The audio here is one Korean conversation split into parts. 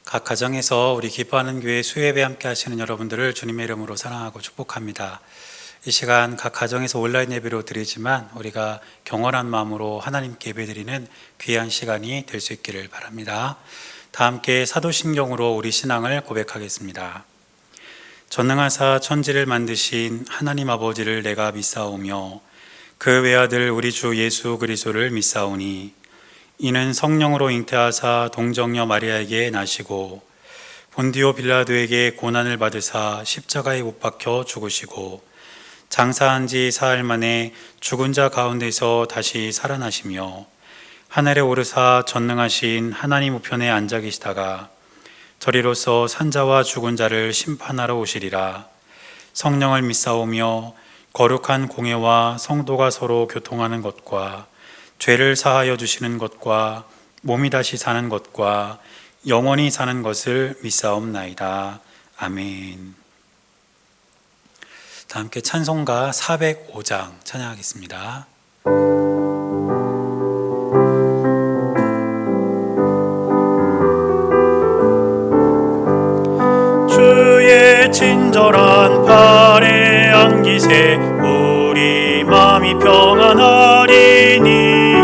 각 가정에서 우리 기뻐하는 교회 수요예배 함께 하시는 여러분들을 주님의 이름으로 사랑하고 축복합니다. 이 시간 각 가정에서 온라인 예배로 드리지만 우리가 경건한 마음으로 하나님께 예배드리는 귀한 시간이 될 수 있기를 바랍니다. 다 함께 사도신경으로 우리 신앙을 고백하겠습니다. 전능하사 천지를 만드신 하나님 아버지를 내가 믿사오며 그 외아들 우리 주 예수 그리스도를 믿사오니 이는 성령으로 잉태하사 동정녀 마리아에게 나시고 본디오 빌라도에게 고난을 받으사 십자가에 못 박혀 죽으시고 장사한 지 사흘 만에 죽은 자 가운데서 다시 살아나시며 하늘에 오르사 전능하신 하나님 우편에 앉아 계시다가 저리로서 산자와 죽은 자를 심판하러 오시리라. 성령을 믿사오며 거룩한 공예와 성도가 서로 교통하는 것과 죄를 사하여 주시는 것과 몸이 다시 사는 것과 영원히 사는 것을 믿사옵나이다. 아멘. 다 함께 찬송가 405장 찬양하겠습니다. 주의 친절한 팔에 안기세 우리 마음이 평안하리니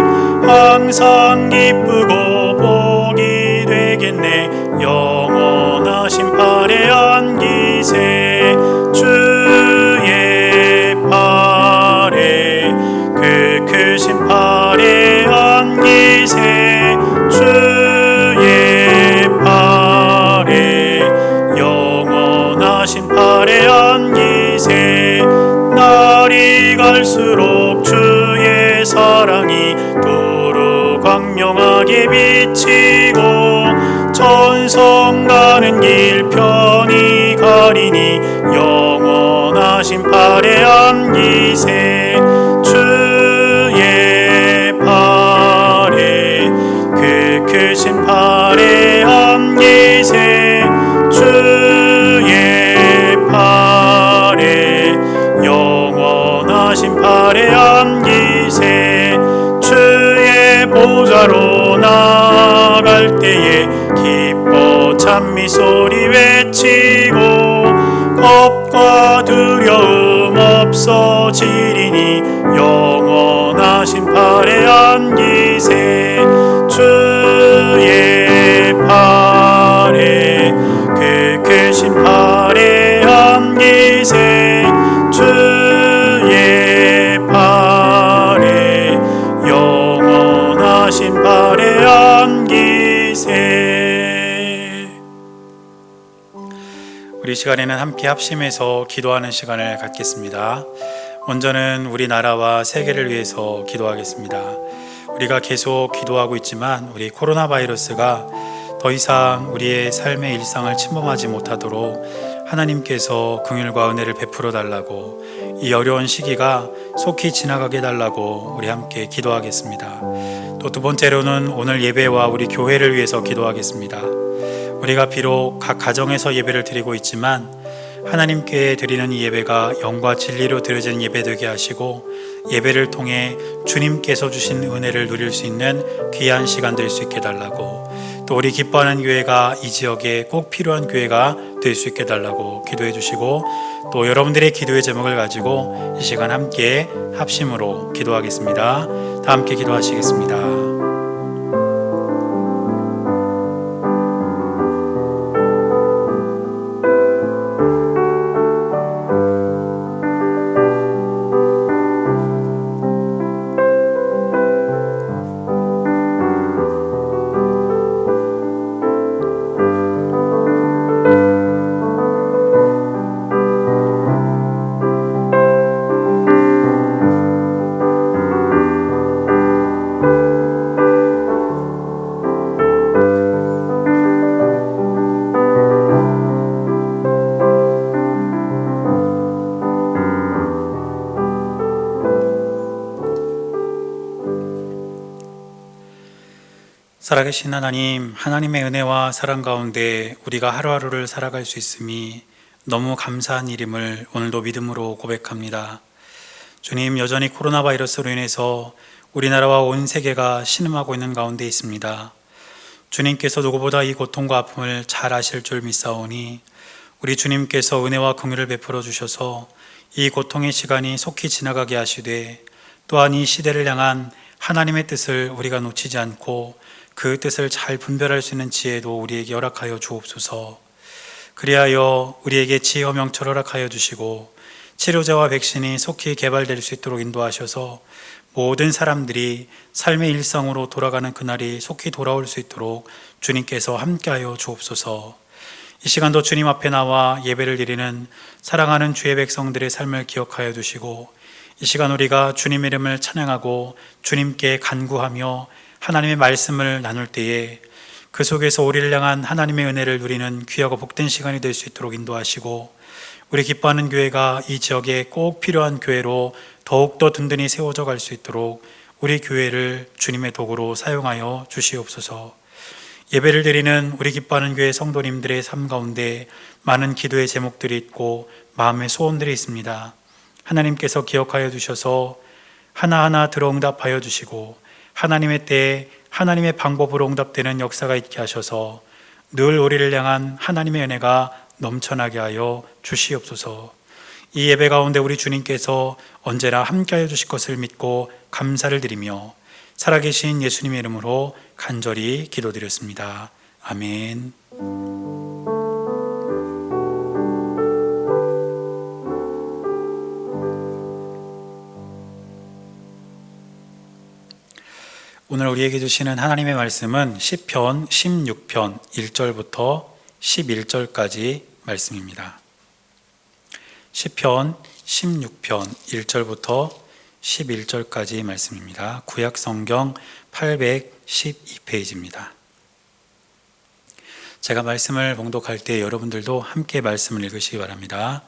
항상 기쁘고 복이 되겠네. 영원하신 팔에 안기세 주의 팔에 그 크신 팔에 안기세 주의 팔에 영원하신 팔에 안기세. 날이 갈수록 주의 사랑이 두루 광명하게 비치고 천성 가는 길 편히 가리니 영원하신 팔에 안기세 주의 팔에 그 크신 팔에 안기세 주의 팔에 영원하신 팔에 안기세. 주의 보좌로 나갈 때에 기뻐 찬미 소리 외치고 겁과 두려움 없어지리니 영원하신 팔에 안기세 주의 팔에 그 크신 팔에 안기세 주의 팔에 영원하신 팔에 안기세. 우리 시간에는 함께 합심해서 기도하는 시간을 갖겠습니다. 먼저는 우리나라와 세계를 위해서 기도하겠습니다. 우리가 계속 기도하고 있지만 우리 코로나 바이러스가 더 이상 우리의 삶의 일상을 침범하지 못하도록 하나님께서 긍휼과 은혜를 베풀어 달라고, 이 어려운 시기가 속히 지나가게 해달라고 우리 함께 기도하겠습니다. 또 두 번째로는 오늘 예배와 우리 교회를 위해서 기도하겠습니다. 우리가 비록 각 가정에서 예배를 드리고 있지만 하나님께 드리는 이 예배가 영과 진리로 드려지는 예배 되게 하시고 예배를 통해 주님께서 주신 은혜를 누릴 수 있는 귀한 시간 될 수 있게 해달라고, 또 우리 기뻐하는 교회가 이 지역에 꼭 필요한 교회가 될 수 있게 해달라고 기도해 주시고, 또 여러분들의 기도의 제목을 가지고 이 시간 함께 합심으로 기도하겠습니다. 다 함께 기도하시겠습니다. 살아계신 하나님, 하나님의 은혜와 사랑 가운데 우리가 하루하루를 살아갈 수 있음이 너무 감사한 일임을 오늘도 믿음으로 고백합니다. 주님, 여전히 코로나 바이러스로 인해서 우리나라와 온 세계가 신음하고 있는 가운데 있습니다. 주님께서 누구보다 이 고통과 아픔을 잘 아실 줄 믿사오니 우리 주님께서 은혜와 긍휼을 베풀어 주셔서 이 고통의 시간이 속히 지나가게 하시되 또한 이 시대를 향한 하나님의 뜻을 우리가 놓치지 않고 그 뜻을 잘 분별할 수 있는 지혜도 우리에게 허락하여 주옵소서. 그리하여 우리에게 지혜와 명철을 허락하여 주시고 치료제와 백신이 속히 개발될 수 있도록 인도하셔서 모든 사람들이 삶의 일상으로 돌아가는 그날이 속히 돌아올 수 있도록 주님께서 함께하여 주옵소서. 이 시간도 주님 앞에 나와 예배를 드리는 사랑하는 주의 백성들의 삶을 기억하여 주시고 이 시간 우리가 주님의 이름을 찬양하고 주님께 간구하며 하나님의 말씀을 나눌 때에 그 속에서 우리를 향한 하나님의 은혜를 누리는 귀하고 복된 시간이 될 수 있도록 인도하시고 우리 기뻐하는 교회가 이 지역에 꼭 필요한 교회로 더욱더 든든히 세워져 갈 수 있도록 우리 교회를 주님의 도구로 사용하여 주시옵소서. 예배를 드리는 우리 기뻐하는 교회 성도님들의 삶 가운데 많은 기도의 제목들이 있고 마음의 소원들이 있습니다. 하나님께서 기억하여 주셔서 하나하나 들어 응답하여 주시고 하나님의 때에 하나님의 방법으로 응답되는 역사가 있게 하셔서 늘 우리를 향한 하나님의 은혜가 넘쳐나게 하여 주시옵소서. 이 예배 가운데 우리 주님께서 언제나 함께하여 주실 것을 믿고 감사를 드리며 살아계신 예수님의 이름으로 간절히 기도드렸습니다. 아멘. 오늘 우리에게 주시는 하나님의 말씀은 시편 16편 1절부터 11절까지 말씀입니다. 시편 16편 1절부터 11절까지 말씀입니다. 구약 성경 812페이지입니다. 제가 말씀을 봉독할 때 여러분들도 함께 말씀을 읽으시기 바랍니다.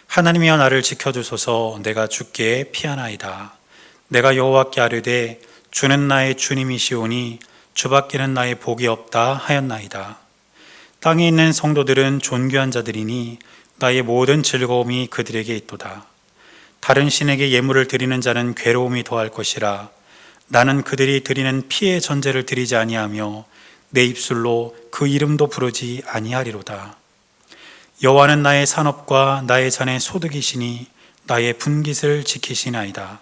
하나님이여 나를 지켜주소서. 내가 주께 피하나이다. 내가 여호와께 아뢰되 주는 나의 주님이시오니 주밖에는 나의 복이 없다 하였나이다. 땅에 있는 성도들은 존귀한 자들이니 나의 모든 즐거움이 그들에게 있도다. 다른 신에게 예물을 드리는 자는 괴로움이 더할 것이라. 나는 그들이 드리는 피의 전제를 드리지 아니하며 내 입술로 그 이름도 부르지 아니하리로다. 여호와는 나의 산업과 나의 잔의 소득이시니 나의 분깃을 지키시나이다.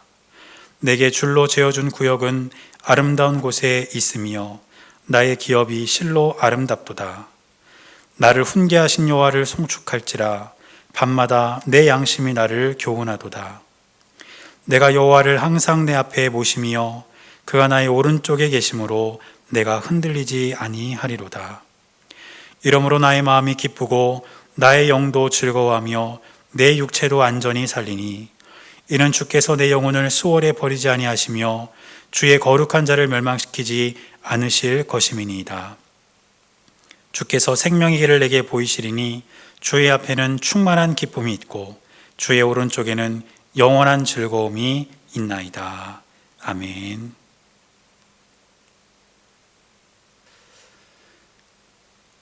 내게 줄로 재어준 구역은 아름다운 곳에 있으며 나의 기업이 실로 아름답도다. 나를 훈계하신 여호와를 송축할지라. 밤마다 내 양심이 나를 교훈하도다. 내가 여호와를 항상 내 앞에 모시며 그가 나의 오른쪽에 계심으로 내가 흔들리지 아니하리로다. 이러므로 나의 마음이 기쁘고 나의 영도 즐거워하며 내 육체도 안전히 살리니 이는 주께서 내 영혼을 수월에 버리지 아니하시며 주의 거룩한 자를 멸망시키지 않으실 것임이니이다. 주께서 생명의 길을 내게 보이시리니 주의 앞에는 충만한 기쁨이 있고 주의 오른쪽에는 영원한 즐거움이 있나이다. 아멘.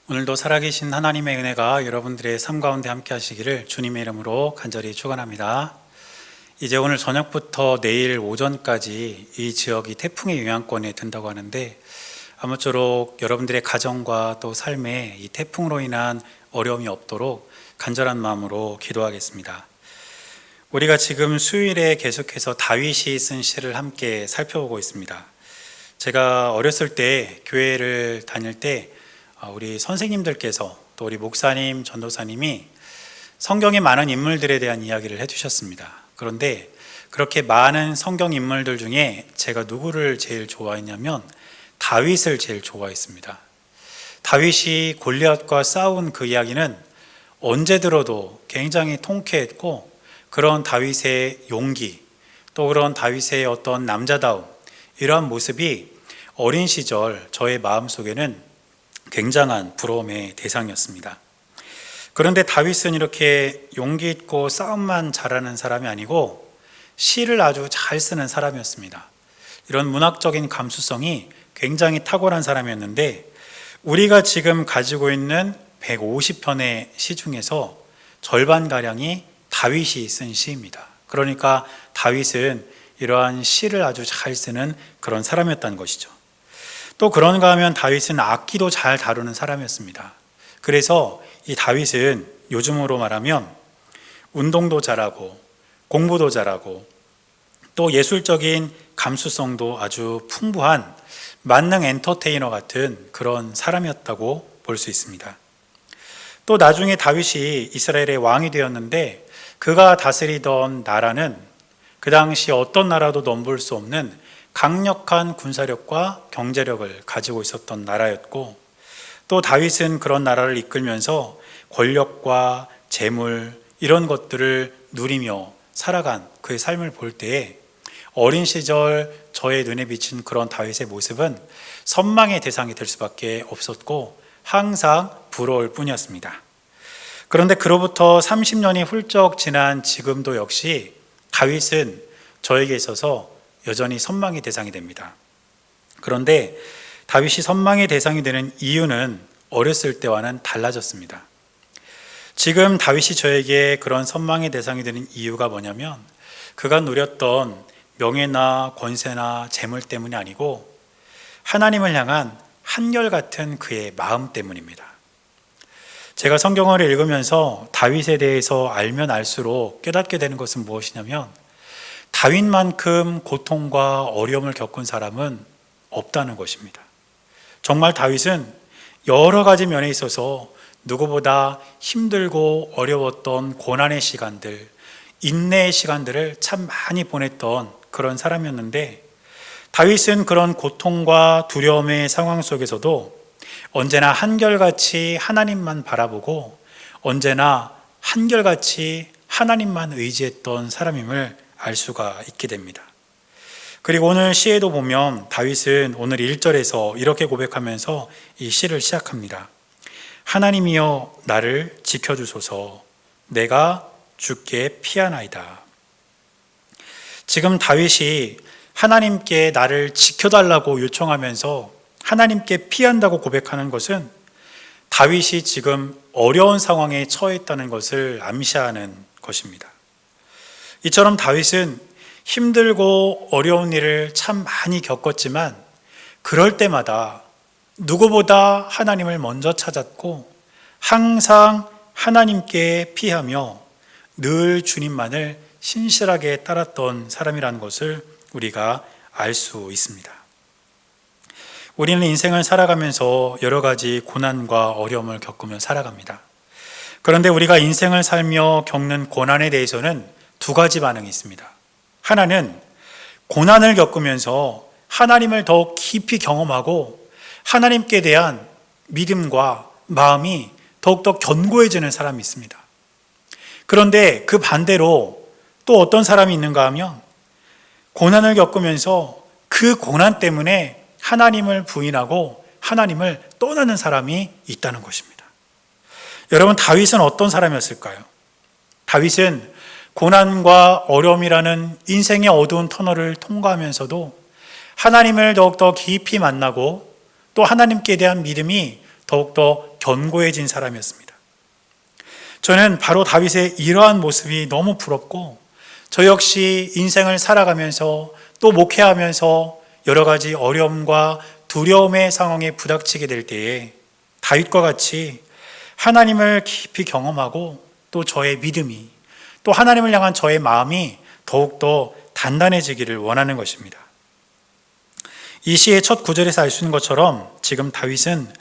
오늘도 살아계신 하나님의 은혜가 여러분들의 삶 가운데 함께 하시기를 주님의 이름으로 간절히 축원합니다. 이제 오늘 저녁부터 내일 오전까지 이 지역이 태풍의 영향권에 든다고 하는데 아무쪼록 여러분들의 가정과 또 삶에 이 태풍으로 인한 어려움이 없도록 간절한 마음으로 기도하겠습니다. 우리가 지금 수요일에 계속해서 다윗이 쓴 시를 함께 살펴보고 있습니다. 제가 어렸을 때 교회를 다닐 때 우리 선생님들께서 또 우리 목사님, 전도사님이 성경의 많은 인물들에 대한 이야기를 해주셨습니다. 그런데 그렇게 많은 성경 인물들 중에 제가 누구를 제일 좋아했냐면 다윗을 제일 좋아했습니다. 다윗이 골리앗과 싸운 그 이야기는 언제 들어도 굉장히 통쾌했고 그런 다윗의 용기 또 그런 다윗의 어떤 남자다움 이러한 모습이 어린 시절 저의 마음속에는 굉장한 부러움의 대상이었습니다. 그런데 다윗은 이렇게 용기 있고 싸움만 잘하는 사람이 아니고 시를 아주 잘 쓰는 사람이었습니다. 이런 문학적인 감수성이 굉장히 탁월한 사람이었는데 우리가 지금 가지고 있는 150편의 시 중에서 절반가량이 다윗이 쓴 시입니다. 그러니까 다윗은 이러한 시를 아주 잘 쓰는 그런 사람이었다는 것이죠. 또 그런가 하면 다윗은 악기도 잘 다루는 사람이었습니다. 그래서 이 다윗은 요즘으로 말하면 운동도 잘하고 공부도 잘하고 또 예술적인 감수성도 아주 풍부한 만능 엔터테이너 같은 그런 사람이었다고 볼 수 있습니다. 또 나중에 다윗이 이스라엘의 왕이 되었는데 그가 다스리던 나라는 그 당시 어떤 나라도 넘볼 수 없는 강력한 군사력과 경제력을 가지고 있었던 나라였고, 또 다윗은 그런 나라를 이끌면서 권력과 재물 이런 것들을 누리며 살아간 그의 삶을 볼 때에 어린 시절 저의 눈에 비친 그런 다윗의 모습은 선망의 대상이 될 수밖에 없었고 항상 부러울 뿐이었습니다. 그런데 그로부터 30년이 훌쩍 지난 지금도 역시 다윗은 저에게 있어서 여전히 선망의 대상이 됩니다. 그런데 다윗이 선망의 대상이 되는 이유는 어렸을 때와는 달라졌습니다. 지금 다윗이 저에게 그런 선망의 대상이 되는 이유가 뭐냐면 그가 누렸던 명예나 권세나 재물 때문이 아니고 하나님을 향한 한결같은 그의 마음 때문입니다. 제가 성경을 읽으면서 다윗에 대해서 알면 알수록 깨닫게 되는 것은 무엇이냐면 다윗만큼 고통과 어려움을 겪은 사람은 없다는 것입니다. 정말 다윗은 여러 가지 면에 있어서 누구보다 힘들고 어려웠던 고난의 시간들, 인내의 시간들을 참 많이 보냈던 그런 사람이었는데, 다윗은 그런 고통과 두려움의 상황 속에서도 언제나 한결같이 하나님만 바라보고 언제나 한결같이 하나님만 의지했던 사람임을 알 수가 있게 됩니다. 그리고 오늘 시에도 보면 다윗은 오늘 1절에서 이렇게 고백하면서 이 시를 시작합니다. 하나님이여 나를 지켜주소서, 내가 주께 피하나이다. 지금 다윗이 하나님께 나를 지켜달라고 요청하면서 하나님께 피한다고 고백하는 것은 다윗이 지금 어려운 상황에 처해 있다는 것을 암시하는 것입니다. 이처럼 다윗은 힘들고 어려운 일을 참 많이 겪었지만 그럴 때마다 누구보다 하나님을 먼저 찾았고 항상 하나님께 피하며 늘 주님만을 신실하게 따랐던 사람이라는 것을 우리가 알 수 있습니다. 우리는 인생을 살아가면서 여러 가지 고난과 어려움을 겪으며 살아갑니다. 그런데 우리가 인생을 살며 겪는 고난에 대해서는 두 가지 반응이 있습니다. 하나는 고난을 겪으면서 하나님을 더욱 깊이 경험하고 하나님께 대한 믿음과 마음이 더욱더 견고해지는 사람이 있습니다. 그런데 그 반대로 또 어떤 사람이 있는가 하면 고난을 겪으면서 그 고난 때문에 하나님을 부인하고 하나님을 떠나는 사람이 있다는 것입니다. 여러분, 다윗은 어떤 사람이었을까요? 다윗은 고난과 어려움이라는 인생의 어두운 터널을 통과하면서도 하나님을 더욱더 깊이 만나고 또 하나님께 대한 믿음이 더욱더 견고해진 사람이었습니다. 저는 바로 다윗의 이러한 모습이 너무 부럽고 저 역시 인생을 살아가면서 또 목회하면서 여러 가지 어려움과 두려움의 상황에 부닥치게 될 때에 다윗과 같이 하나님을 깊이 경험하고 또 저의 믿음이 또 하나님을 향한 저의 마음이 더욱더 단단해지기를 원하는 것입니다. 이 시의 첫 구절에서 알 수 있는 것처럼 지금 다윗은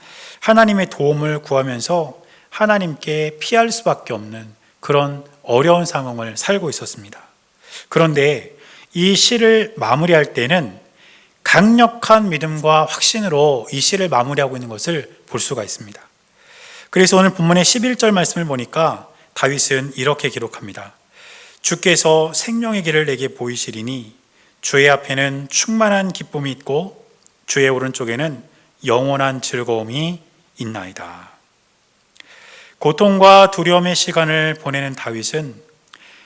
하나님의 도움을 구하면서 하나님께 피할 수밖에 없는 그런 어려운 상황을 살고 있었습니다. 그런데 이 시를 마무리할 때는 강력한 믿음과 확신으로 이 시를 마무리하고 있는 것을 볼 수가 있습니다. 그래서 오늘 본문의 11절 말씀을 보니까 다윗은 이렇게 기록합니다. 주께서 생명의 길을 내게 보이시리니 주의 앞에는 충만한 기쁨이 있고 주의 오른쪽에는 영원한 즐거움이 있나이다. 고통과 두려움의 시간을 보내는 다윗은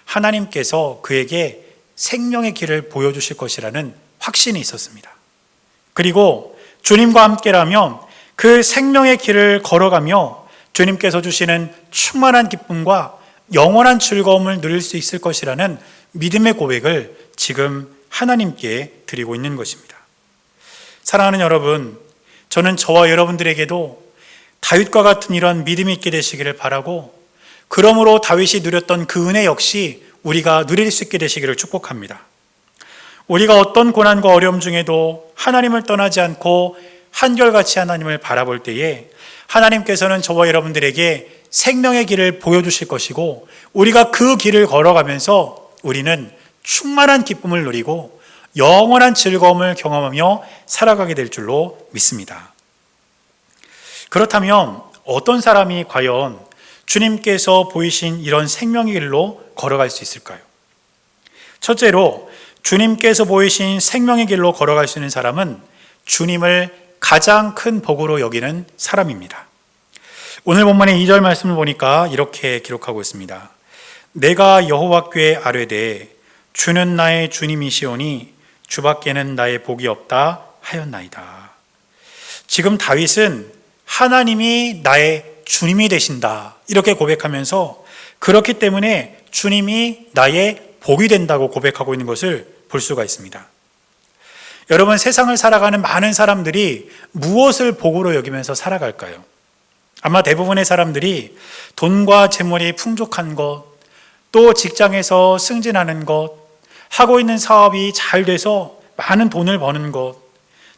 하나님께서 그에게 생명의 길을 보여주실 것이라는 확신이 있었습니다. 그리고 주님과 함께라면 그 생명의 길을 걸어가며 주님께서 주시는 충만한 기쁨과 영원한 즐거움을 누릴 수 있을 것이라는 믿음의 고백을 지금 하나님께 드리고 있는 것입니다. 사랑하는 여러분, 저는 저와 여러분들에게도 다윗과 같은 이런 믿음이 있게 되시기를 바라고, 그러므로 다윗이 누렸던 그 은혜 역시 우리가 누릴 수 있게 되시기를 축복합니다. 우리가 어떤 고난과 어려움 중에도 하나님을 떠나지 않고 한결같이 하나님을 바라볼 때에 하나님께서는 저와 여러분들에게 생명의 길을 보여주실 것이고, 우리가 그 길을 걸어가면서 우리는 충만한 기쁨을 누리고 영원한 즐거움을 경험하며 살아가게 될 줄로 믿습니다. 그렇다면 어떤 사람이 과연 주님께서 보이신 이런 생명의 길로 걸어갈 수 있을까요? 첫째로, 주님께서 보이신 생명의 길로 걸어갈 수 있는 사람은 주님을 가장 큰 복으로 여기는 사람입니다. 오늘 본문의 2절 말씀을 보니까 이렇게 기록하고 있습니다. 내가 여호와께 아뢰되 주는 나의 주님이시오니 주밖에는 나의 복이 없다 하였나이다. 지금 다윗은 하나님이 나의 주님이 되신다 이렇게 고백하면서, 그렇기 때문에 주님이 나의 복이 된다고 고백하고 있는 것을 볼 수가 있습니다. 여러분, 세상을 살아가는 많은 사람들이 무엇을 복으로 여기면서 살아갈까요? 아마 대부분의 사람들이 돈과 재물이 풍족한 것, 또 직장에서 승진하는 것, 하고 있는 사업이 잘 돼서 많은 돈을 버는 것,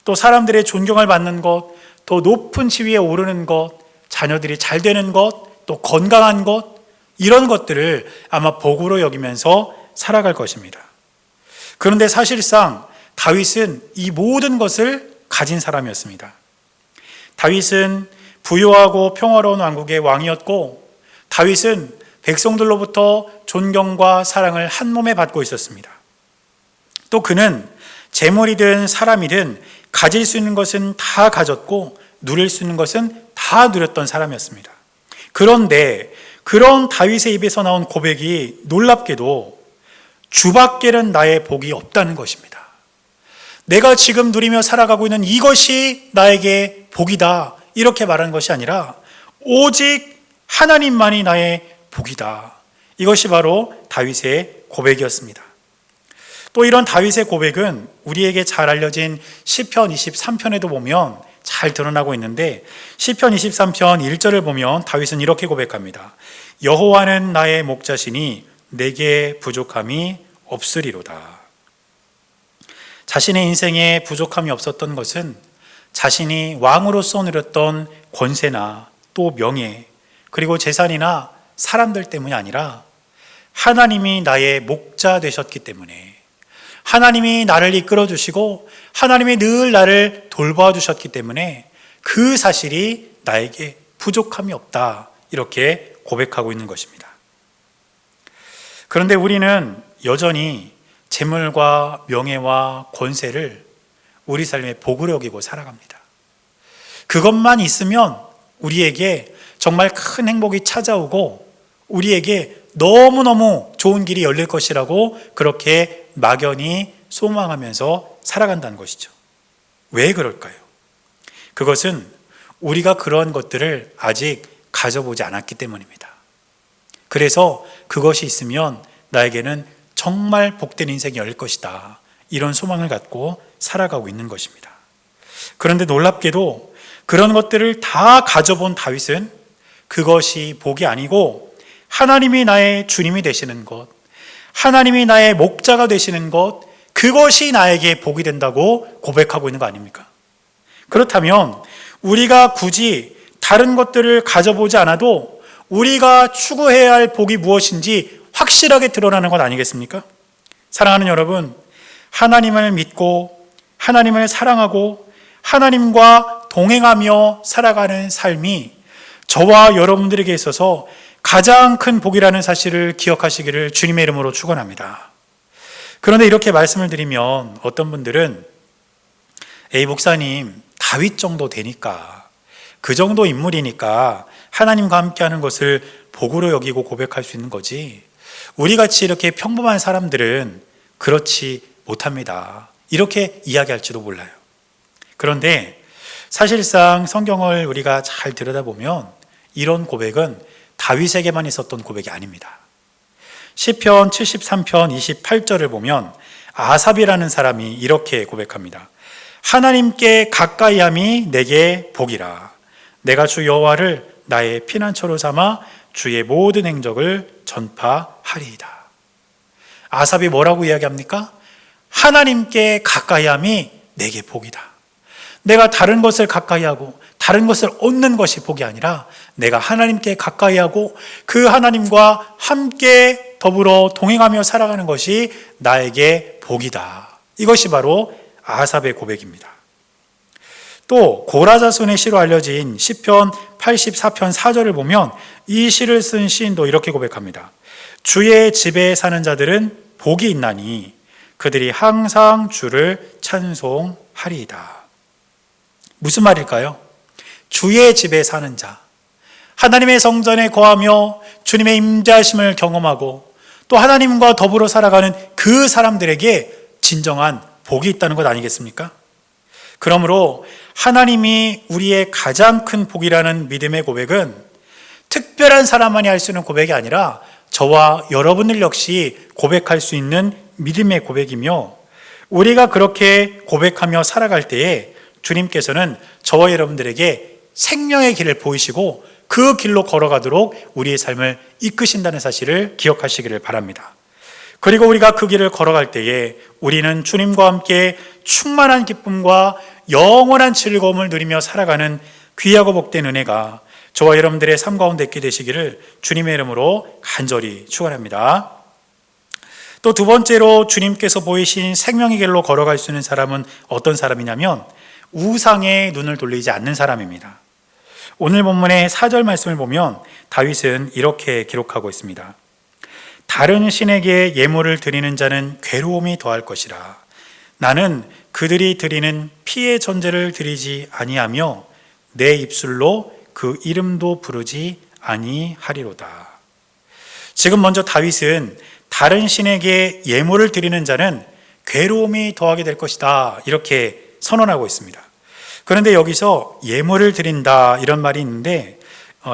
또 사람들의 존경을 받는 것, 또 높은 지위에 오르는 것, 자녀들이 잘 되는 것, 또 건강한 것, 이런 것들을 아마 복으로 여기면서 살아갈 것입니다. 그런데 사실상 다윗은 이 모든 것을 가진 사람이었습니다. 다윗은 부유하고 평화로운 왕국의 왕이었고, 다윗은 백성들로부터 존경과 사랑을 한 몸에 받고 있었습니다. 또 그는 재물이든 사람이든 가질 수 있는 것은 다 가졌고 누릴 수 있는 것은 다 누렸던 사람이었습니다. 그런데 그런 다윗의 입에서 나온 고백이 놀랍게도 주밖에는 나의 복이 없다는 것입니다. 내가 지금 누리며 살아가고 있는 이것이 나에게 복이다 이렇게 말하는 것이 아니라 오직 하나님만이 나의 복이다. 이것이 바로 다윗의 고백이었습니다. 또 이런 다윗의 고백은 우리에게 잘 알려진 시편 23편에도 보면 잘 드러나고 있는데, 시편 23편 1절을 보면 다윗은 이렇게 고백합니다. 여호와는 나의 목자시니 내게 부족함이 없으리로다. 자신의 인생에 부족함이 없었던 것은 자신이 왕으로서 누렸던 권세나 또 명예, 그리고 재산이나 사람들 때문이 아니라 하나님이 나의 목자 되셨기 때문에, 하나님이 나를 이끌어 주시고 하나님이 늘 나를 돌봐 주셨기 때문에 그 사실이 나에게 부족함이 없다 이렇게 고백하고 있는 것입니다. 그런데 우리는 여전히 재물과 명예와 권세를 우리 삶의 복으로 여기고 살아갑니다. 그것만 있으면 우리에게 정말 큰 행복이 찾아오고 우리에게 너무너무 좋은 길이 열릴 것이라고 그렇게 막연히 소망하면서 살아간다는 것이죠. 왜 그럴까요? 그것은 우리가 그런 것들을 아직 가져보지 않았기 때문입니다. 그래서 그것이 있으면 나에게는 정말 복된 인생이 열릴 것이다, 이런 소망을 갖고 살아가고 있는 것입니다. 그런데 놀랍게도 그런 것들을 다 가져본 다윗은 그것이 복이 아니고 하나님이 나의 주님이 되시는 것, 하나님이 나의 목자가 되시는 것, 그것이 나에게 복이 된다고 고백하고 있는 거 아닙니까? 그렇다면 우리가 굳이 다른 것들을 가져보지 않아도 우리가 추구해야 할 복이 무엇인지 확실하게 드러나는 것 아니겠습니까? 사랑하는 여러분, 하나님을 믿고 하나님을 사랑하고 하나님과 동행하며 살아가는 삶이 저와 여러분들에게 있어서 가장 큰 복이라는 사실을 기억하시기를 주님의 이름으로 축원합니다. 그런데 이렇게 말씀을 드리면 어떤 분들은 에이 목사님, 다윗 정도 되니까, 그 정도 인물이니까 하나님과 함께하는 것을 복으로 여기고 고백할 수 있는 거지, 우리같이 이렇게 평범한 사람들은 그렇지 못합니다, 이렇게 이야기할지도 몰라요. 그런데 사실상 성경을 우리가 잘 들여다보면 이런 고백은 다윗에게만 있었던 고백이 아닙니다. 시편 73편 28절을 보면 아삽이라는 사람이 이렇게 고백합니다. 하나님께 가까이함이 내게 복이라. 내가 주 여호와를 나의 피난처로 삼아 주의 모든 행적을 전파하리이다. 아삽이 뭐라고 이야기합니까? 하나님께 가까이함이 내게 복이다. 내가 다른 것을 가까이하고 다른 것을 얻는 것이 복이 아니라 내가 하나님께 가까이하고 그 하나님과 함께 더불어 동행하며 살아가는 것이 나에게 복이다. 이것이 바로 아삽의 고백입니다. 또 고라자손의 시로 알려진 시편 84편 4절을 보면 이 시를 쓴 시인도 이렇게 고백합니다. 주의 집에 사는 자들은 복이 있나니 그들이 항상 주를 찬송하리이다. 무슨 말일까요? 주의 집에 사는 자, 하나님의 성전에 거하며 주님의 임재하심을 경험하고 또 하나님과 더불어 살아가는 그 사람들에게 진정한 복이 있다는 것 아니겠습니까? 그러므로 하나님이 우리의 가장 큰 복이라는 믿음의 고백은 특별한 사람만이 할 수 있는 고백이 아니라 저와 여러분들 역시 고백할 수 있는 믿음의 고백이며, 우리가 그렇게 고백하며 살아갈 때에 주님께서는 저와 여러분들에게 생명의 길을 보이시고 그 길로 걸어가도록 우리의 삶을 이끄신다는 사실을 기억하시기를 바랍니다. 그리고 우리가 그 길을 걸어갈 때에 우리는 주님과 함께 충만한 기쁨과 영원한 즐거움을 누리며 살아가는 귀하고 복된 은혜가 저와 여러분들의 삶 가운데 있게 되시기를 주님의 이름으로 간절히 축원합니다. 또 두 번째로 주님께서 보이신 생명의 길로 걸어갈 수 있는 사람은 어떤 사람이냐면 우상에 눈을 돌리지 않는 사람입니다. 오늘 본문의 4절 말씀을 보면 다윗은 이렇게 기록하고 있습니다. 다른 신에게 예물을 드리는 자는 괴로움이 더할 것이라. 나는 그들이 드리는 피의 전제를 드리지 아니하며 내 입술로 그 이름도 부르지 아니하리로다. 지금 먼저 다윗은 다른 신에게 예물을 드리는 자는 괴로움이 더하게 될 것이다, 이렇게 선언하고 있습니다. 그런데 여기서 예물을 드린다 이런 말이 있는데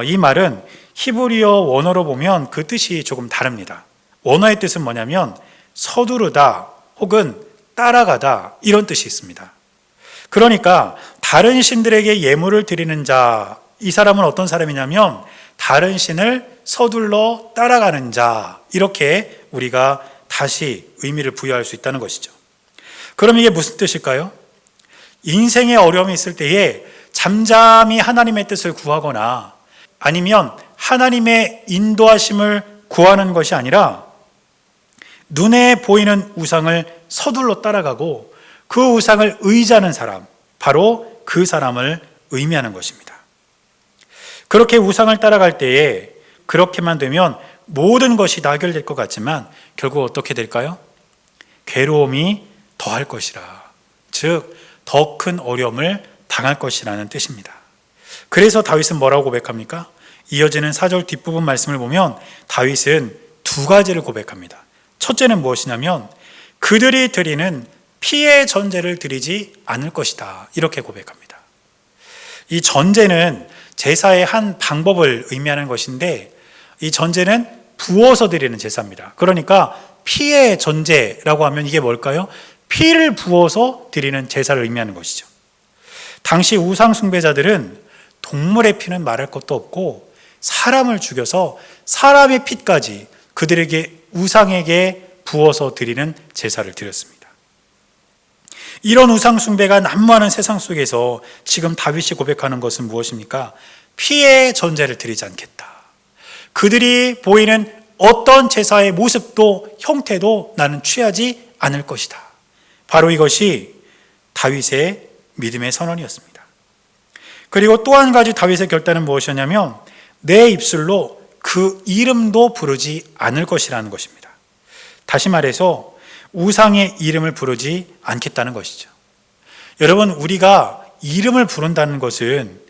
이 말은 히브리어 원어로 보면 그 뜻이 조금 다릅니다. 원어의 뜻은 뭐냐면 서두르다 혹은 따라가다 이런 뜻이 있습니다. 그러니까 다른 신들에게 예물을 드리는 자, 이 사람은 어떤 사람이냐면 다른 신을 서둘러 따라가는 자, 이렇게 우리가 다시 의미를 부여할 수 있다는 것이죠. 그럼 이게 무슨 뜻일까요? 인생에 어려움이 있을 때에 잠잠히 하나님의 뜻을 구하거나 아니면 하나님의 인도하심을 구하는 것이 아니라 눈에 보이는 우상을 서둘러 따라가고 그 우상을 의지하는 사람, 바로 그 사람을 의미하는 것입니다. 그렇게 우상을 따라갈 때에 그렇게만 되면 모든 것이 다 해결될 것 같지만 결국 어떻게 될까요? 괴로움이 더할 것이라, 즉 더 큰 어려움을 당할 것이라는 뜻입니다. 그래서 다윗은 뭐라고 고백합니까? 이어지는 4절 뒷부분 말씀을 보면 다윗은 두 가지를 고백합니다. 첫째는 무엇이냐면 그들이 드리는 피의 전제를 드리지 않을 것이다, 이렇게 고백합니다. 이 전제는 제사의 한 방법을 의미하는 것인데 이 전제는 부어서 드리는 제사입니다. 그러니까 피의 전제라고 하면 이게 뭘까요? 피를 부어서 드리는 제사를 의미하는 것이죠. 당시 우상 숭배자들은 동물의 피는 말할 것도 없고 사람을 죽여서 사람의 피까지 그들에게 우상에게 부어서 드리는 제사를 드렸습니다. 이런 우상 숭배가 난무하는 세상 속에서 지금 다윗이 고백하는 것은 무엇입니까? 피의 전제를 드리지 않겠다. 그들이 보이는 어떤 제사의 모습도 형태도 나는 취하지 않을 것이다. 바로 이것이 다윗의 믿음의 선언이었습니다. 그리고 또 한 가지 다윗의 결단은 무엇이었냐면 내 입술로 그 이름도 부르지 않을 것이라는 것입니다. 다시 말해서 우상의 이름을 부르지 않겠다는 것이죠. 여러분, 우리가 이름을 부른다는 것은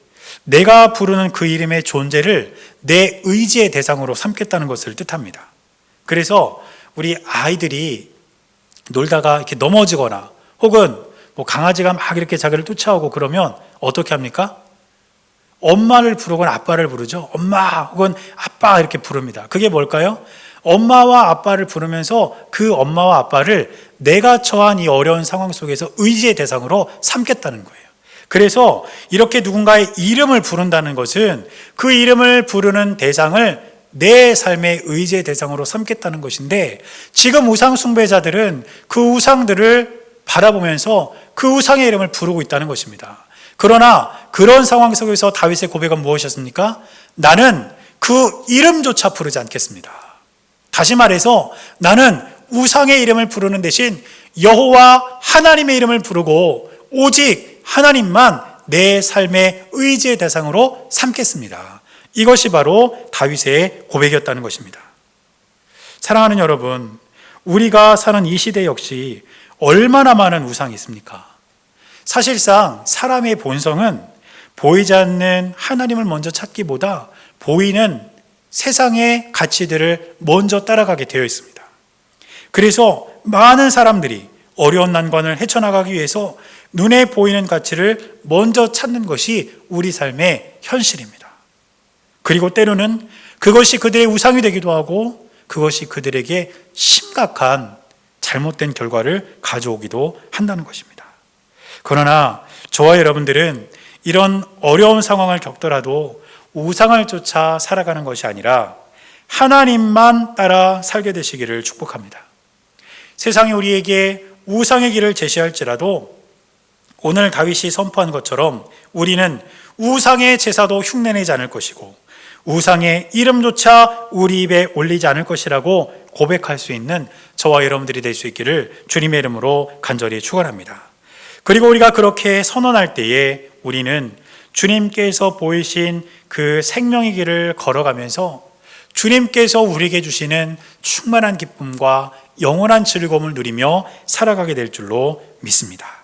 내가 부르는 그 이름의 존재를 내 의지의 대상으로 삼겠다는 것을 뜻합니다. 그래서 우리 아이들이 놀다가 이렇게 넘어지거나 혹은 강아지가 막 이렇게 자기를 쫓아오고 그러면 어떻게 합니까? 엄마를 부르거나 아빠를 부르죠. 엄마 혹은 아빠 이렇게 부릅니다. 그게 뭘까요? 엄마와 아빠를 부르면서 그 엄마와 아빠를 내가 처한 이 어려운 상황 속에서 의지의 대상으로 삼겠다는 거예요. 그래서 이렇게 누군가의 이름을 부른다는 것은 그 이름을 부르는 대상을 내 삶의 의지의 대상으로 삼겠다는 것인데, 지금 우상 숭배자들은 그 우상들을 바라보면서 그 우상의 이름을 부르고 있다는 것입니다. 그러나 그런 상황 속에서 다윗의 고백은 무엇이었습니까? 나는 그 이름조차 부르지 않겠습니다. 다시 말해서 나는 우상의 이름을 부르는 대신 여호와 하나님의 이름을 부르고 오직 하나님만 내 삶의 의지의 대상으로 삼겠습니다. 이것이 바로 다윗의 고백이었다는 것입니다. 사랑하는 여러분, 우리가 사는 이 시대 역시 얼마나 많은 우상이 있습니까? 사실상 사람의 본성은 보이지 않는 하나님을 먼저 찾기보다 보이는 세상의 가치들을 먼저 따라가게 되어 있습니다. 그래서 많은 사람들이 어려운 난관을 헤쳐나가기 위해서 눈에 보이는 가치를 먼저 찾는 것이 우리 삶의 현실입니다. 그리고 때로는 그것이 그들의 우상이 되기도 하고 그것이 그들에게 심각한 잘못된 결과를 가져오기도 한다는 것입니다. 그러나 저와 여러분들은 이런 어려운 상황을 겪더라도 우상을 쫓아 살아가는 것이 아니라 하나님만 따라 살게 되시기를 축복합니다. 세상이 우리에게 우상의 길을 제시할지라도 오늘 다윗이 선포한 것처럼 우리는 우상의 제사도 흉내내지 않을 것이고 우상의 이름조차 우리 입에 올리지 않을 것이라고 고백할 수 있는 저와 여러분들이 될 수 있기를 주님의 이름으로 간절히 축원합니다. 그리고 우리가 그렇게 선언할 때에 우리는 주님께서 보이신 그 생명의 길을 걸어가면서 주님께서 우리에게 주시는 충만한 기쁨과 영원한 즐거움을 누리며 살아가게 될 줄로 믿습니다.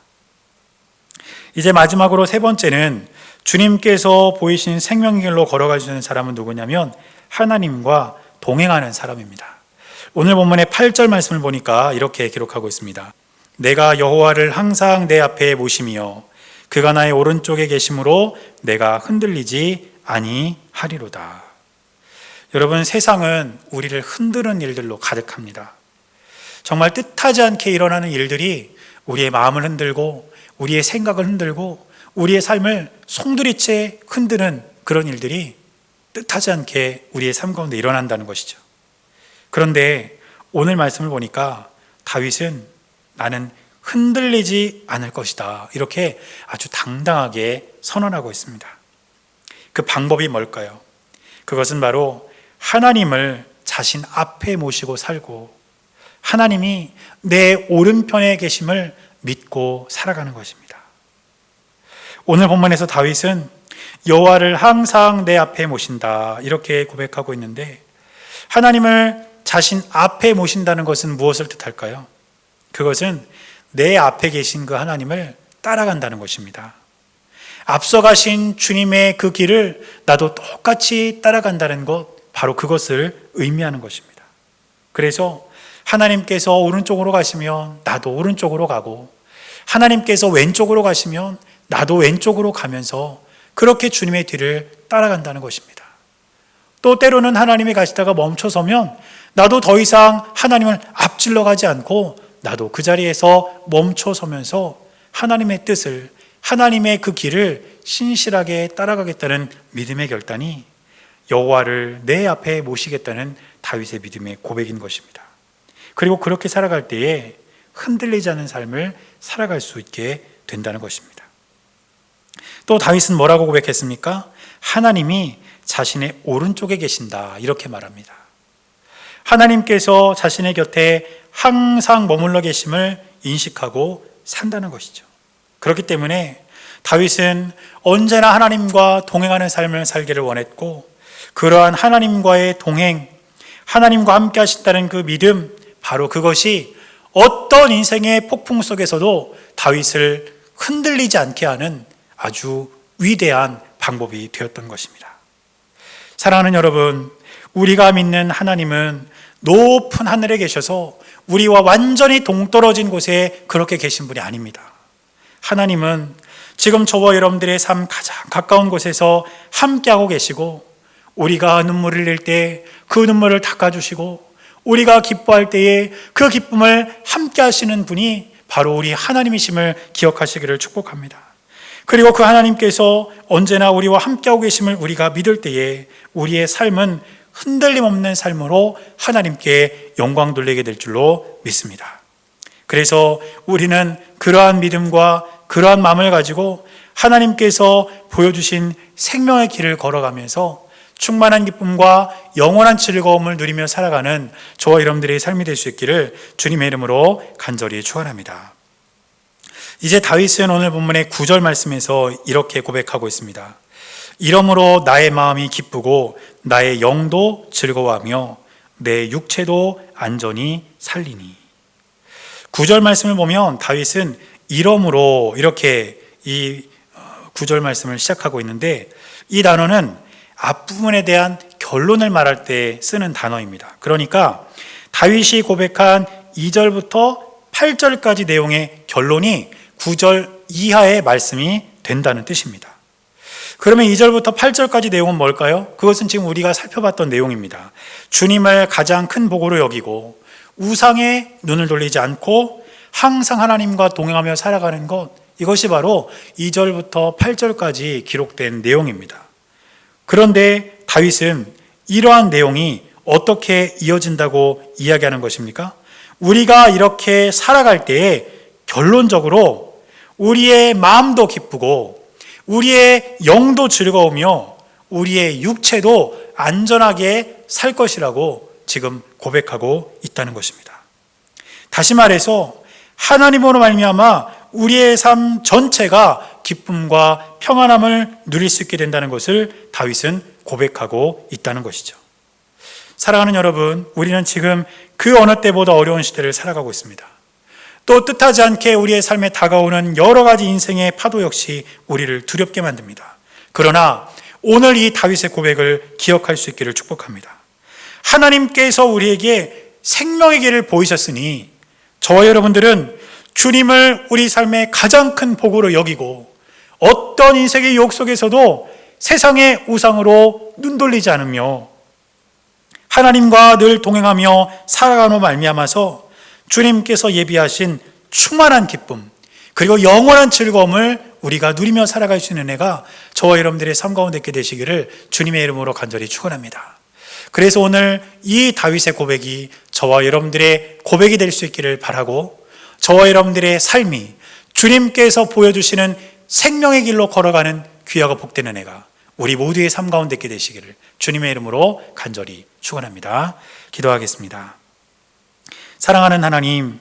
이제 마지막으로 세 번째는 주님께서 보이신 생명의 길로 걸어가시는 사람은 누구냐면 하나님과 동행하는 사람입니다. 오늘 본문의 8절 말씀을 보니까 이렇게 기록하고 있습니다. 내가 여호와를 항상 내 앞에 모심이여 그가 나의 오른쪽에 계심으로 내가 흔들리지 아니하리로다. 여러분, 세상은 우리를 흔드는 일들로 가득합니다. 정말 뜻하지 않게 일어나는 일들이 우리의 마음을 흔들고 우리의 생각을 흔들고 우리의 삶을 송두리째 흔드는 그런 일들이 뜻하지 않게 우리의 삶 가운데 일어난다는 것이죠. 그런데 오늘 말씀을 보니까 다윗은 나는 흔들리지 않을 것이다, 이렇게 아주 당당하게 선언하고 있습니다. 그 방법이 뭘까요? 그것은 바로 하나님을 자신 앞에 모시고 살고 하나님이 내 오른편에 계심을 믿고 살아가는 것입니다. 오늘 본문에서 다윗은 여호와를 항상 내 앞에 모신다, 이렇게 고백하고 있는데 하나님을 자신 앞에 모신다는 것은 무엇을 뜻할까요? 그것은 내 앞에 계신 그 하나님을 따라간다는 것입니다. 앞서가신 주님의 그 길을 나도 똑같이 따라간다는 것, 바로 그것을 의미하는 것입니다. 그래서 하나님께서 오른쪽으로 가시면 나도 오른쪽으로 가고 하나님께서 왼쪽으로 가시면 나도 왼쪽으로 가면서 그렇게 주님의 뒤를 따라간다는 것입니다. 또 때로는 하나님이 가시다가 멈춰서면 나도 더 이상 하나님을 앞질러 가지 않고 나도 그 자리에서 멈춰서면서 하나님의 뜻을, 하나님의 그 길을 신실하게 따라가겠다는 믿음의 결단이 여호와를 내 앞에 모시겠다는 다윗의 믿음의 고백인 것입니다. 그리고 그렇게 살아갈 때에 흔들리지 않는 삶을 살아갈 수 있게 된다는 것입니다. 또 다윗은 뭐라고 고백했습니까? 하나님이 자신의 오른쪽에 계신다, 이렇게 말합니다. 하나님께서 자신의 곁에 항상 머물러 계심을 인식하고 산다는 것이죠. 그렇기 때문에 다윗은 언제나 하나님과 동행하는 삶을 살기를 원했고, 그러한 하나님과의 동행, 하나님과 함께 하신다는 그 믿음, 바로 그것이 어떤 인생의 폭풍 속에서도 다윗을 흔들리지 않게 하는 아주 위대한 방법이 되었던 것입니다. 사랑하는 여러분, 우리가 믿는 하나님은 높은 하늘에 계셔서 우리와 완전히 동떨어진 곳에 그렇게 계신 분이 아닙니다. 하나님은 지금 저와 여러분들의 삶 가장 가까운 곳에서 함께하고 계시고, 우리가 눈물을 흘릴 때 그 눈물을 닦아주시고, 우리가 기뻐할 때에 그 기쁨을 함께 하시는 분이 바로 우리 하나님이심을 기억하시기를 축복합니다. 그리고 그 하나님께서 언제나 우리와 함께하고 계심을 우리가 믿을 때에 우리의 삶은 흔들림 없는 삶으로 하나님께 영광 돌리게 될 줄로 믿습니다. 그래서 우리는 그러한 믿음과 그러한 마음을 가지고 하나님께서 보여주신 생명의 길을 걸어가면서 충만한 기쁨과 영원한 즐거움을 누리며 살아가는 저와 여러분들의 삶이 될 수 있기를 주님의 이름으로 간절히 축원합니다. 이제 다윗은 오늘 본문의 9절 말씀에서 이렇게 고백하고 있습니다. 이러므로 나의 마음이 기쁘고 나의 영도 즐거워하며 내 육체도 안전히 살리니. 9절 말씀을 보면 다윗은 이러므로 이렇게 이 9절 말씀을 시작하고 있는데, 이 단어는 앞부분에 대한 결론을 말할 때 쓰는 단어입니다. 그러니까 다윗이 고백한 2절부터 8절까지 내용의 결론이 9절 이하의 말씀이 된다는 뜻입니다. 그러면 2절부터 8절까지 내용은 뭘까요? 그것은 지금 우리가 살펴봤던 내용입니다. 주님을 가장 큰 복으로 여기고 우상에 눈을 돌리지 않고 항상 하나님과 동행하며 살아가는 것, 이것이 바로 2절부터 8절까지 기록된 내용입니다. 그런데 다윗은 이러한 내용이 어떻게 이어진다고 이야기하는 것입니까? 우리가 이렇게 살아갈 때에 결론적으로 우리의 마음도 기쁘고 우리의 영도 즐거우며 우리의 육체도 안전하게 살 것이라고 지금 고백하고 있다는 것입니다. 다시 말해서 하나님으로 말미암아 우리의 삶 전체가 기쁨과 평안함을 누릴 수 있게 된다는 것을 다윗은 고백하고 있다는 것이죠. 사랑하는 여러분, 우리는 지금 그 어느 때보다 어려운 시대를 살아가고 있습니다. 또 뜻하지 않게 우리의 삶에 다가오는 여러 가지 인생의 파도 역시 우리를 두렵게 만듭니다. 그러나 오늘 이 다윗의 고백을 기억할 수 있기를 축복합니다. 하나님께서 우리에게 생명의 길을 보이셨으니 저와 여러분들은 주님을 우리 삶의 가장 큰 복으로 여기고 어떤 인생의 유혹 속에서도 세상의 우상으로 눈 돌리지 않으며 하나님과 늘 동행하며 살아가는 말미암아서 주님께서 예비하신 충만한 기쁨 그리고 영원한 즐거움을 우리가 누리며 살아갈 수 있는 은혜가 저와 여러분들의 삶 가운데 있게 되시기를 주님의 이름으로 간절히 축원합니다. 그래서 오늘 이 다윗의 고백이 저와 여러분들의 고백이 될 수 있기를 바라고, 저와 여러분들의 삶이 주님께서 보여주시는 생명의 길로 걸어가는 귀하고 복된 은혜가 우리 모두의 삶 가운데 있게 되시기를 주님의 이름으로 간절히 축원합니다. 기도하겠습니다. 사랑하는 하나님,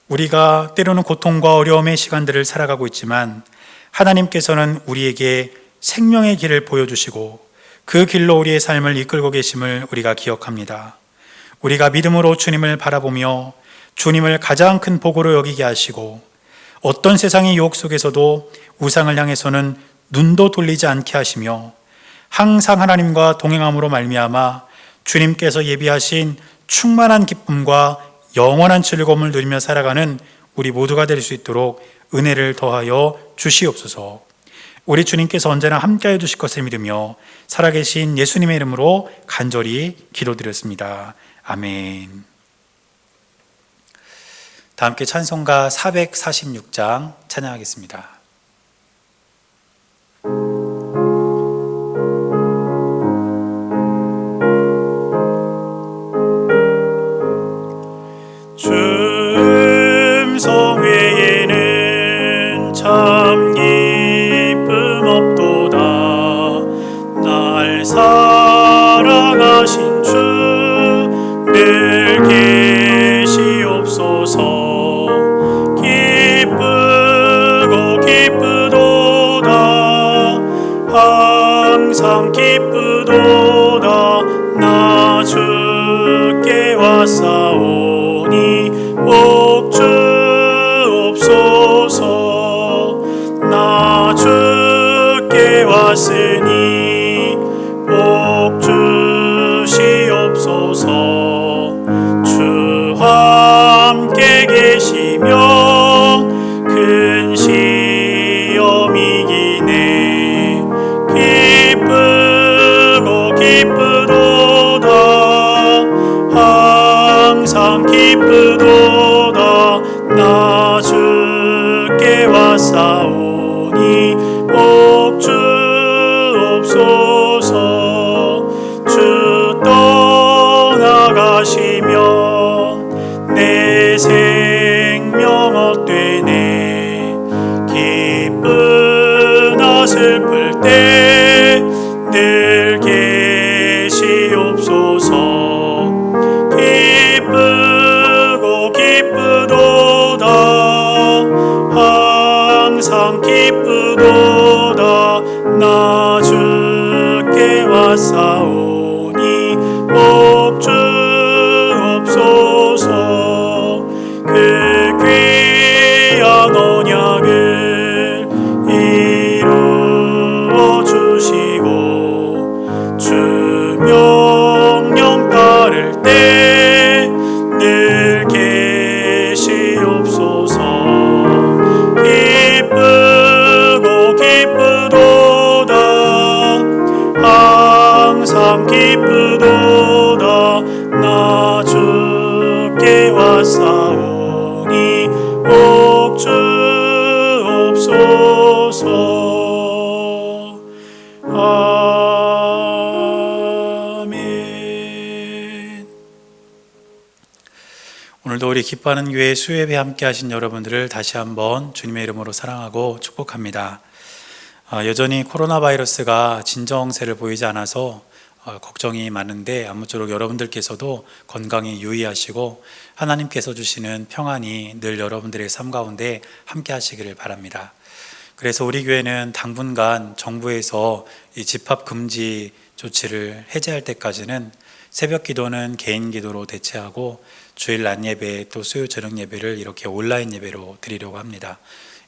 우리가 때로는 고통과 어려움의 시간들을 살아가고 있지만 하나님께서는 우리에게 생명의 길을 보여주시고 그 길로 우리의 삶을 이끌고 계심을 우리가 기억합니다. 우리가 믿음으로 주님을 바라보며 주님을 가장 큰 복으로 여기게 하시고 어떤 세상의 유혹 속에서도 우상을 향해서는 눈도 돌리지 않게 하시며 항상 하나님과 동행함으로 말미암아 주님께서 예비하신 충만한 기쁨과 영원한 즐거움을 누리며 살아가는 우리 모두가 될 수 있도록 은혜를 더하여 주시옵소서. 우리 주님께서 언제나 함께하여 주실 것을 믿으며 살아계신 예수님의 이름으로 간절히 기도드렸습니다. 아멘. 다 함께 찬송가 446장 찬양하겠습니다. 주 음성 외에는 참 기쁨 없도다. 날 사랑하신 주 늘 계시옵소서. 기쁘고 기쁘도다. 항상 기쁘도다. 나 주께 왔사오니 복 주옵소서. 나 주께 왔으니 복 주시옵소서. 주 함께 계시며 큰 시험이기네. 기쁘고 기쁘도다. 슬플 때 늘 계시옵소서. 기쁘고 기쁘도다 항상 기쁘도다 나 주께 왔사오니 복 주옵소서. 그 귀한 언약을 이루어 주시고 주 명령 따를 때 늘 계시옵소서. 기쁘고 기쁘도다 항상 기쁘도다 나 주께 왔사오니 복 주옵소서. 아멘. 오늘도 우리 기뻐하는 교회 수요예배 함께 하신 여러분들을 다시 한번 주님의 이름으로 사랑하고 축복합니다. 여전히 코로나 바이러스가 진정세를 보이지 않아서 걱정이 많은데 아무쪼록 여러분들께서도 건강히 유의하시고 하나님께서 주시는 평안이 늘 여러분들의 삶 가운데 함께 하시기를 바랍니다. 그래서 우리 교회는 당분간 정부에서 이 집합 금지 조치를 해제할 때까지는 새벽 기도는 개인 기도로 대체하고 주일 낮 예배 또 수요 저녁 예배를 이렇게 온라인 예배로 드리려고 합니다.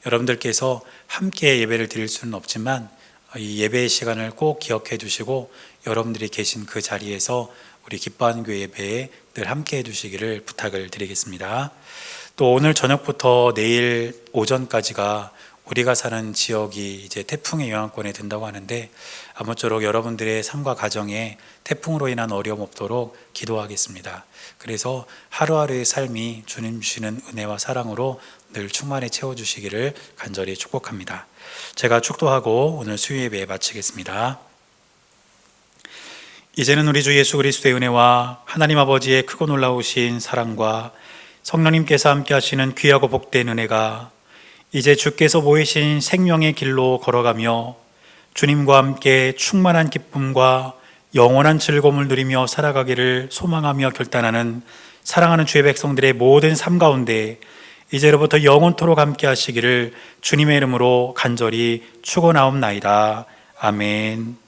여러분들께서 함께 예배를 드릴 수는 없지만 이 예배의 시간을 꼭 기억해 두시고 여러분들이 계신 그 자리에서 우리 기뻐하는 교회 예배에 늘 함께 해주시기를 부탁을 드리겠습니다. 또 오늘 저녁부터 내일 오전까지가 우리가 사는 지역이 이제 태풍의 영향권에 든다고 하는데 아무쪼록 여러분들의 삶과 가정에 태풍으로 인한 어려움 없도록 기도하겠습니다. 그래서 하루하루의 삶이 주님 주시는 은혜와 사랑으로 늘 충만히 채워주시기를 간절히 축복합니다. 제가 축도하고 오늘 수요 예배 마치겠습니다. 이제는 우리 주 예수 그리스도의 은혜와 하나님 아버지의 크고 놀라우신 사랑과 성령님께서 함께 하시는 귀하고 복된 은혜가 이제 주께서 보이신 생명의 길로 걸어가며 주님과 함께 충만한 기쁨과 영원한 즐거움을 누리며 살아가기를 소망하며 결단하는 사랑하는 주의 백성들의 모든 삶 가운데 이제로부터 영원토록 함께 하시기를 주님의 이름으로 간절히 축원하옵나이다. 아멘.